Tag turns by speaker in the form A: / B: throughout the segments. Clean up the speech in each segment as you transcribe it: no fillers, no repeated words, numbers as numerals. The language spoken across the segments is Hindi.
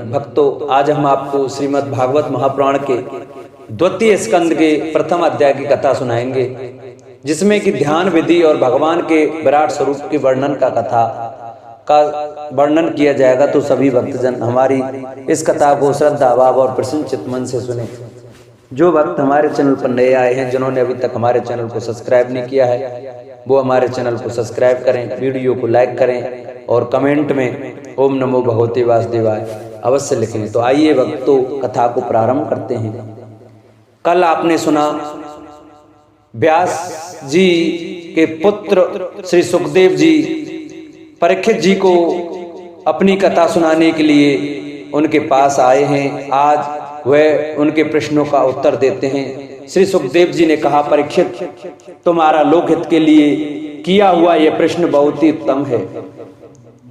A: भक्तों, आज हम आपको श्रीमद् भागवत महापुराण के द्वितीय स्कंद के प्रथम अध्याय की कथा सुनाएंगे, जिसमें कि ध्यान विधि और भगवान के विराट स्वरूप के वर्णन का वर्णन किया जाएगा। तो सभी भक्तजन हमारी इस कथा को श्रद्धा भाव और प्रसन्न चित्त मन से सुने। जो भक्त हमारे चैनल पर नए आए हैं, जिन्होंने अभी तक हमारे चैनल को सब्सक्राइब नहीं किया है, वो हमारे चैनल को सब्सक्राइब करें, वीडियो को लाइक करें और कमेंट में ओम नमो भगवते वासुदेवाय अवश्य लिखें। तो आइए भक्तों, कथा को प्रारंभ करते हैं। कल आपने सुना व्यास जी के पुत्र श्री सुखदेव जी परीक्षित जी को अपनी कथा सुनाने के लिए उनके पास आए हैं। आज वह उनके प्रश्नों का उत्तर देते हैं। श्री सुखदेव जी ने कहा, परीक्षित, तुम्हारा लोकहित के लिए किया हुआ यह प्रश्न बहुत ही उत्तम है।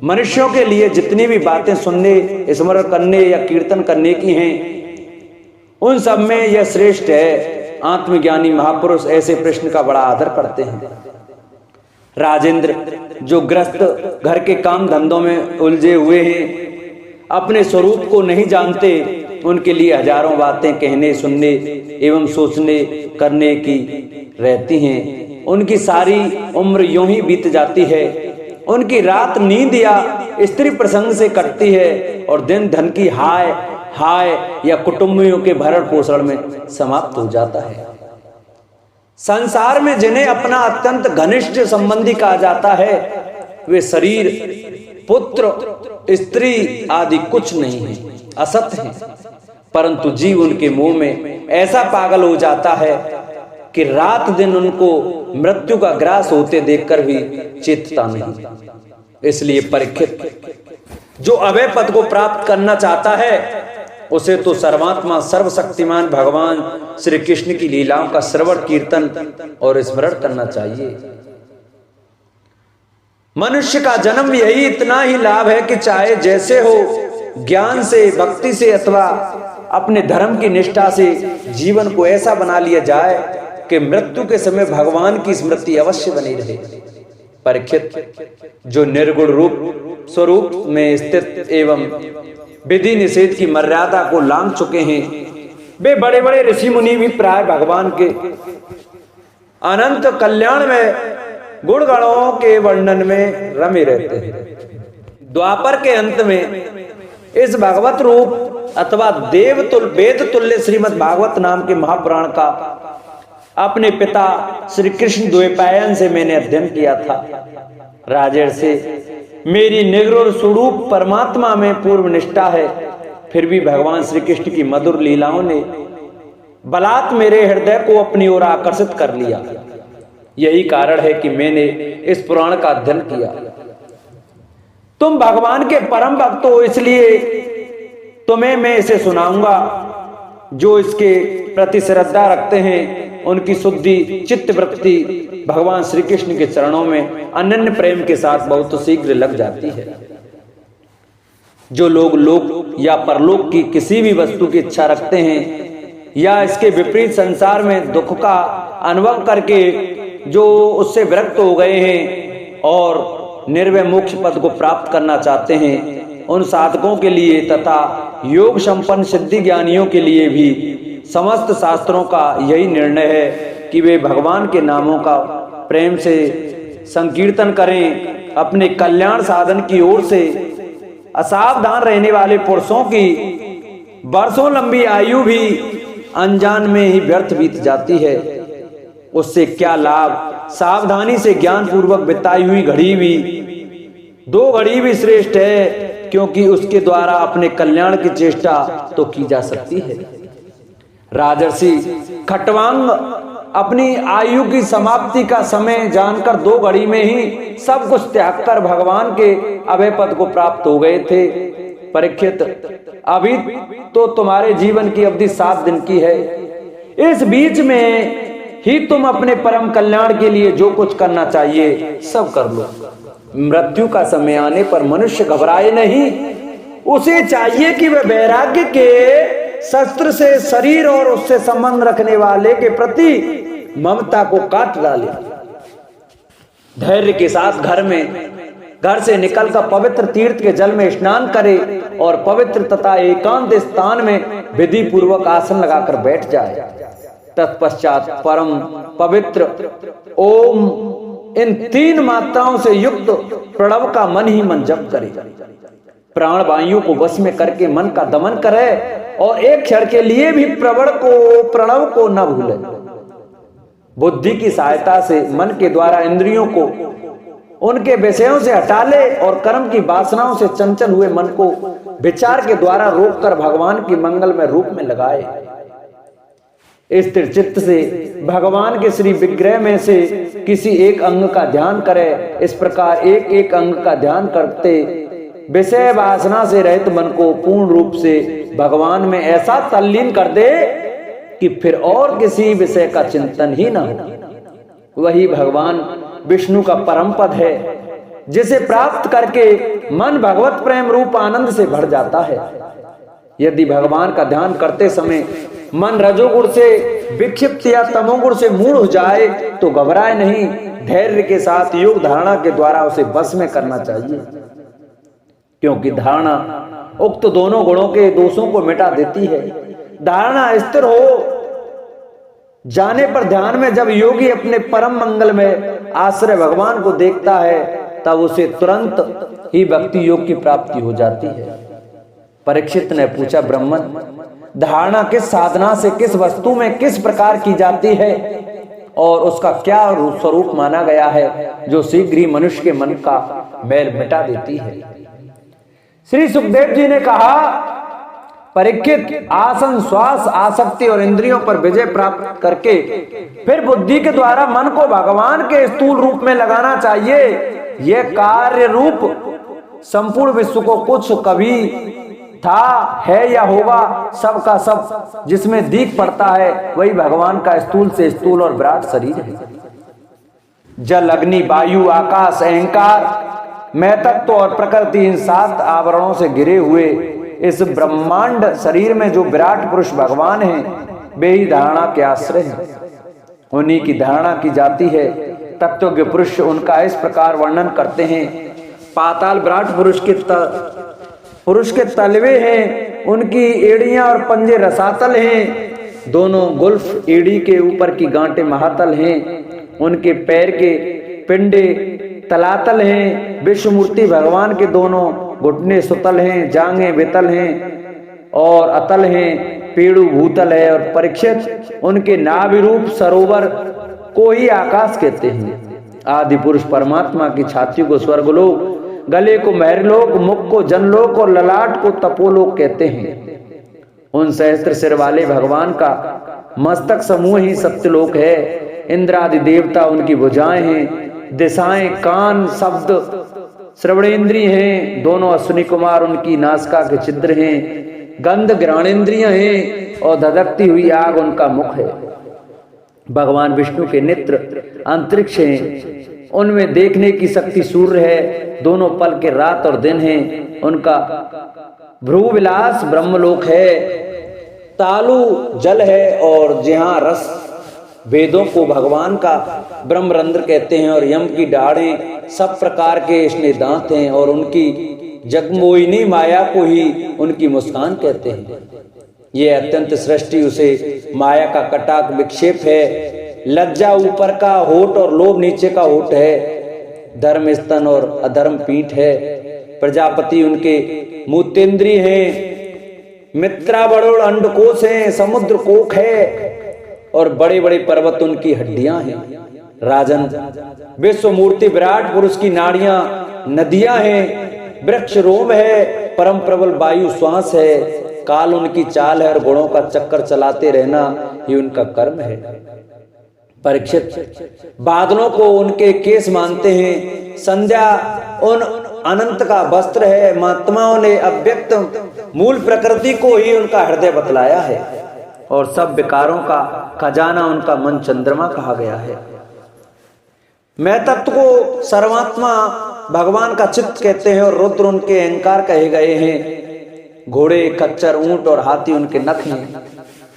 A: मनुष्यों के लिए जितनी भी बातें सुनने, स्मरण करने या कीर्तन करने की हैं, उन सब में यह श्रेष्ठ है। आत्मज्ञानी महापुरुष ऐसे प्रश्न का बड़ा आदर करते हैं। राजेंद्र, जो ग्रस्त घर के काम धंधों में उलझे हुए हैं, अपने स्वरूप को नहीं जानते, उनके लिए हजारों बातें कहने, सुनने एवं सोचने करने की रहती हैं। उनकी सारी उम्र यूं ही बीत जाती है। उनकी रात नींद या स्त्री प्रसंग से कटती है और दिन धन की हाय हाय या कुटुंबियों के भरण पोषण में समाप्त हो जाता है। संसार में जिन्हें अपना अत्यंत घनिष्ठ संबंधी कहा जाता है, वे शरीर, पुत्र, स्त्री आदि कुछ नहीं है, असत है। परंतु जीव उनके मुंह में ऐसा पागल हो जाता है कि रात दिन उनको मृत्यु का ग्रास होते देखकर भी चेतता नहीं। इसलिए परीक्षित, जो अभय पद को प्राप्त करना चाहता है, उसे तो सर्वात्मा सर्वशक्तिमान भगवान श्री कृष्ण की लीलाओं का श्रवण, कीर्तन और स्मरण करना चाहिए। मनुष्य का जन्म यही इतना ही लाभ है कि चाहे जैसे हो, ज्ञान से, भक्ति से अथवा अपने धर्म की निष्ठा से जीवन को ऐसा बना लिया जाए कि मृत्यु के समय भगवान की स्मृति अवश्य बनी रहे। परीक्षित, जो निर्गुण रूप स्वरूप में स्थित एवं विधि निषेध की मर्यादा को लांघ चुके हैं, वे बड़े बड़े ऋषि मुनि भी प्राय भगवान के अनंत कल्याण में गुण गणों के वर्णन में रमे रहते हैं। द्वापर के अंत में इस भगवत रूप अथवा वेद तुल्य श्रीमद् भागवत नाम के महापुराण का अपने पिता श्री कृष्ण द्वैपायन से मैंने अध्ययन किया था। राजर्षि, मेरी निर्गुण स्वरूप परमात्मा में पूर्व निष्ठा है, फिर भी भगवान श्री कृष्ण की मधुर लीलाओं ने बलात् मेरे हृदय को अपनी ओर आकर्षित कर लिया। यही कारण है कि मैंने इस पुराण का अध्ययन किया। तुम भगवान के परम भक्त हो, इसलिए तुम्हें मैं इसे सुनाऊंगा। जो इसके प्रति श्रद्धा रखते हैं, उनकी शुद्धि चित्त वृत्ति भगवान श्री कृष्ण के चरणों में अनन्य प्रेम के साथ बहुत शीघ्र लग जाती है। जो लोग लोक या परलोक की किसी भी वस्तु की इच्छा रखते हैं या इसके विपरीत संसार में दुख का अनुभव करके जो उससे विरक्त हो गए हैं और निर्भय मोक्ष पद को प्राप्त करना चाहते हैं, उन साधकों के लिए तथा योग संपन्न सिद्धि ज्ञानियों के लिए भी समस्त शास्त्रों का यही निर्णय है कि वे भगवान के नामों का प्रेम से संकीर्तन करें। अपने कल्याण साधन की ओर से असावधान रहने वाले पुरुषों की वर्षों लंबी आयु भी अनजान में ही व्यर्थ बीत जाती है। उससे क्या लाभ? सावधानी से ज्ञान पूर्वक बिताई हुई घड़ी भी 2 घड़ी भी श्रेष्ठ है, क्योंकि उसके द्वारा अपने कल्याण की चेष्टा तो की जा सकती है। राजर्षि, खट्वांग अपनी आयु की समाप्ति का समय जानकर 2 घड़ी में ही सब कुछ त्याग कर भगवान के अभय पद को प्राप्त हो गए थे। परीक्षित, अभी तो तुम्हारे जीवन की अवधि 7 दिन की है। इस बीच में ही तुम अपने परम कल्याण के लिए जो कुछ करना चाहिए सब कर लो। मृत्यु का समय आने पर मनुष्य घबराए नहीं। उसे चाहिए कि वह वैराग्य के शस्त्र से शरीर और उससे संबंध रखने वाले के प्रति ममता को काट डाले। धैर्य के साथ घर में घर से निकलकर पवित्र तीर्थ के जल में स्नान करे और पवित्र तथा एकांत स्थान में विधि पूर्वक आसन लगाकर बैठ जाए। तत्पश्चात परम पवित्र ओम इन 3 मात्राओं से युक्त प्रणव का मन ही मन जप करे। प्राण वायु को वश में करके मन का दमन करे और एक क्षण के लिए भी प्रणव को न भूले। बुद्धि की सहायता से मन के द्वारा इंद्रियों को उनके विषयों से हटा ले और कर्म की वासनाओं से चंचल हुए मन को विचार के द्वारा रोककर भगवान की मंगलमय रूप में लगाए। स्थिर चित्त से भगवान के श्री विग्रह में से किसी एक अंग का ध्यान करे। इस प्रकार एक एक अंग का ध्यान करते विषय वासना से रहित मन को पूर्ण रूप से भगवान में ऐसा तल्लीन कर दे कि फिर और किसी विषय का चिंतन ही न हो। वही भगवान विष्णु का परम पद है, जिसे प्राप्त करके मन भगवत प्रेम रूप आनंद से भर जाता है। यदि भगवान का ध्यान करते समय मन रजोगुण से विक्षिप्त या तमोगुण से मूढ़ हो जाए तो घबराए नहीं, धैर्य के साथ योग धारणा के द्वारा उसे बस में करना चाहिए, क्योंकि धारणा उक्त दोनों गुणों के दोषों को मिटा देती है। धारणा स्थिर हो जाने पर ध्यान में जब योगी अपने परम मंगल में आश्रय भगवान को देखता है तब उसे तुरंत ही भक्ति योग की प्राप्ति हो जाती है। परीक्षित ने पूछा, ब्राह्मण, धारणा किस साधना से किस वस्तु में किस प्रकार की जाती है और उसका क्या स्वरूप माना गया है जो शीघ्र ही मनुष्य के मन का मैल मिटा देती है? श्री सुखदेव जी ने कहा, परीक्षित, आसन, श्वास, आसक्ति और इंद्रियों पर विजय प्राप्त करके फिर बुद्धि के द्वारा मन को भगवान के स्थूल रूप में लगाना चाहिए। यह कार्य रूप संपूर्ण विश्व को कुछ कभी था, है या होगा, सब का सब जिसमें दीख पड़ता है वही भगवान का स्थूल से स्थूल और विराट शरीर है। जल, अग्नि, वायु, आकाश, अहंकार, मैं तत्व और प्रकृति, इन 7 आवरणों से घिरे हुए इस ब्रह्मांड शरीर में जो विराट पुरुष भगवान हैं, वे ही धारणा के आश्रय हैं। उन्हीं की धारणा की जाती है। तत्वज्ञ पुरुष उनका इस प्रकार वर्णन करते हैं, पाताल विराट पुरुष के तलवे हैं, उनकी एड़ियां और पंजे रसातल हैं, दोनों गुल्फ एड़ी के ऊपर की गांठें महातल हैं, उनके पैर के पिंडे तलातल हैं, विश्वमूर्ति भगवान के दोनों घुटने सुतल हैं, जांघें वितल हैं और अतल हैं, पेड़ू भूतल है। और परीक्षित, उनके नाभि रूप सरोवर को ही आकाश कहते हैं। आदि पुरुष परमात्मा की छाती को स्वर्गलोक, गले को महरलोक, मुख को जनलोक और ललाट को तपोलोक कहते हैं। उन सहस्त्र सिर वाले भगवान का मस्तक समूह ही सत्यलोक है। इंद्र आदि देवता उनकी भुजाएं हैं, दिशाएं, कान, शब्द श्रवणेन्द्रिय हैं, दोनों अश्विनी कुमार उनकी नासिका के छिद्र हैं, गंध घ्राणेन्द्रिय हैं और धधकती हुई आग उनका मुख है। भगवान विष्णु के नेत्र अंतरिक्ष हैं, उनमें देखने की शक्ति सूर्य है, दोनों पल के रात और दिन हैं। उनका भ्रू विलास ब्रह्मलोक है, तालु जल है और जहाँ रस, वेदों को भगवान का ब्रह्मरंध्र कहते हैं और यम की दाढ़ें सब प्रकार के स्नेह दांत हैं और उनकी जगमोहिनी माया को ही उनकी मुस्कान कहते हैं। ये अत्यंत सृष्टि उसे माया का कटाक विक्षेप है। लज्जा ऊपर का होठ और लोभ नीचे का होठ है, धर्म स्तन और अधर्म पीठ है। प्रजापति उनके मूतेंद्रिय हैं, मित्रा बड़ोड़ अंडकोश है, समुद्र कोक है और बड़े बड़े पर्वत उनकी हड्डियां हैं। राजन, विश्व मूर्ति विराट पुरुष की नाड़ियां नदियां हैं, वृक्ष रोम है, परम प्रबल वायु श्वास है, काल उनकी चाल है और गुणों का चक्कर चलाते रहना ही उनका कर्म है। परीक्षित, बादलों को उनके केस मानते हैं, संध्या उन अनंत का वस्त्र है। महात्माओं ने अव्यक्त मूल प्रकृति को ही उनका हृदय बतलाया है और सब विकारों का खजाना उनका मन चंद्रमा कहा गया है। मैं तत्व को सर्वात्मा भगवान का चित्त कहते हैं और रुद्र उनके अहंकार कहे गए हैं। घोड़े, खच्चर, ऊंट और हाथी उनके नख हैं।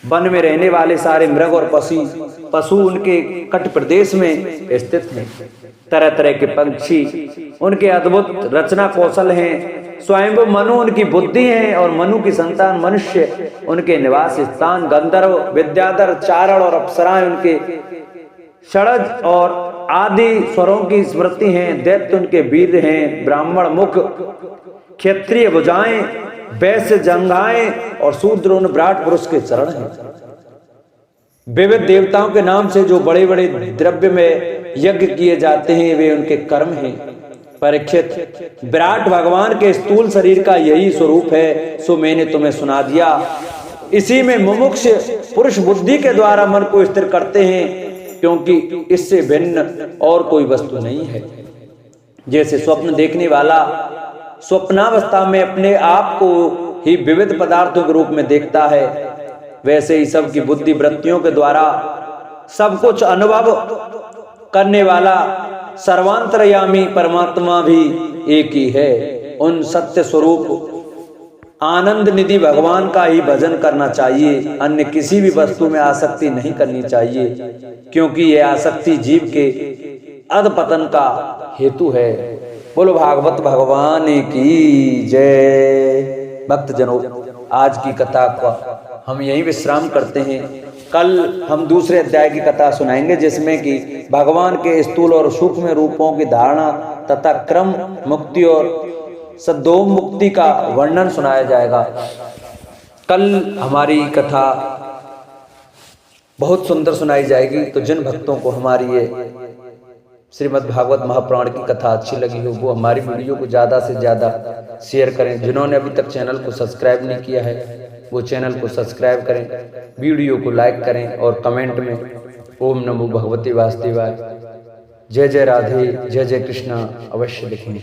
A: वन में रहने वाले सारे मृग और पशु उनके कट प्रदेश में स्थित हैं। तरह तरह के पंछी, उनके अद्भुत रचना कौशल हैं। स्वयंभू मनु उनकी बुद्धि है और मनु की संतान मनुष्य उनके निवास स्थान। गंधर्व, विद्याधर, चारण और अप्सराएं उनके षडज और आदि स्वरों की स्मृति हैं। दैत्य उनके वीर हैं। ब्राह्मण मुख, क्षत्रिय भुजाएं, वैश्य जंघाएं और शूद्र उन विराट पुरुष के चरण हैं। विविध देवताओं के नाम से जो बड़े बड़े द्रव्य में यज्ञ किए जाते हैं वे उनके कर्म हैं। परीक्षित, विराट भगवान के स्थूल शरीर का यही स्वरूप है, सो मैंने तुम्हें सुना दिया। इसी में मुमुक्ष पुरुष बुद्धि के द्वारा मन को स्थिर करते हैं, क्योंकि इससे भिन्न और कोई वस्तु नहीं है। जैसे स्वप्न देखने वाला स्वप्नावस्था में अपने आप को ही विविध पदार्थों के रूप में देखता है, वैसे ही सबकी बुद्धि वृत्तियों के द्वारा सब कुछ अनुभव करने वाला सर्वांतरयामी परमात्मा भी एक ही है। उन सत्य स्वरूप आनंद निधि भगवान का ही भजन करना चाहिए, अन्य किसी भी वस्तु में आसक्ति नहीं करनी चाहिए, क्योंकि यह आसक्ति जीव के अधपतन का हेतु है। बोलो भागवत भगवान की जय। भक्तजनों, आज की कथा का हम यही विश्राम करते हैं। कल हम दूसरे अध्याय की कथा सुनाएंगे, जिसमें कि भगवान के स्थूल और सूक्ष्म रूपों की धारणा तथा क्रम मुक्ति और सद्योम मुक्ति का वर्णन सुनाया जाएगा। कल हमारी कथा बहुत सुंदर सुनाई जाएगी, तो जिन भक्तों को हमारी ये श्रीमद् भागवत महापुराण की कथा अच्छी लगी हो वो हमारी वीडियो को ज़्यादा से ज़्यादा शेयर करें। जिन्होंने अभी तक चैनल को सब्सक्राइब नहीं किया है वो चैनल को सब्सक्राइब करें, वीडियो को लाइक करें और कमेंट में ओम नमो भगवते वासुदेवाय, जय जय राधे, जय जय कृष्णा अवश्य लिखें।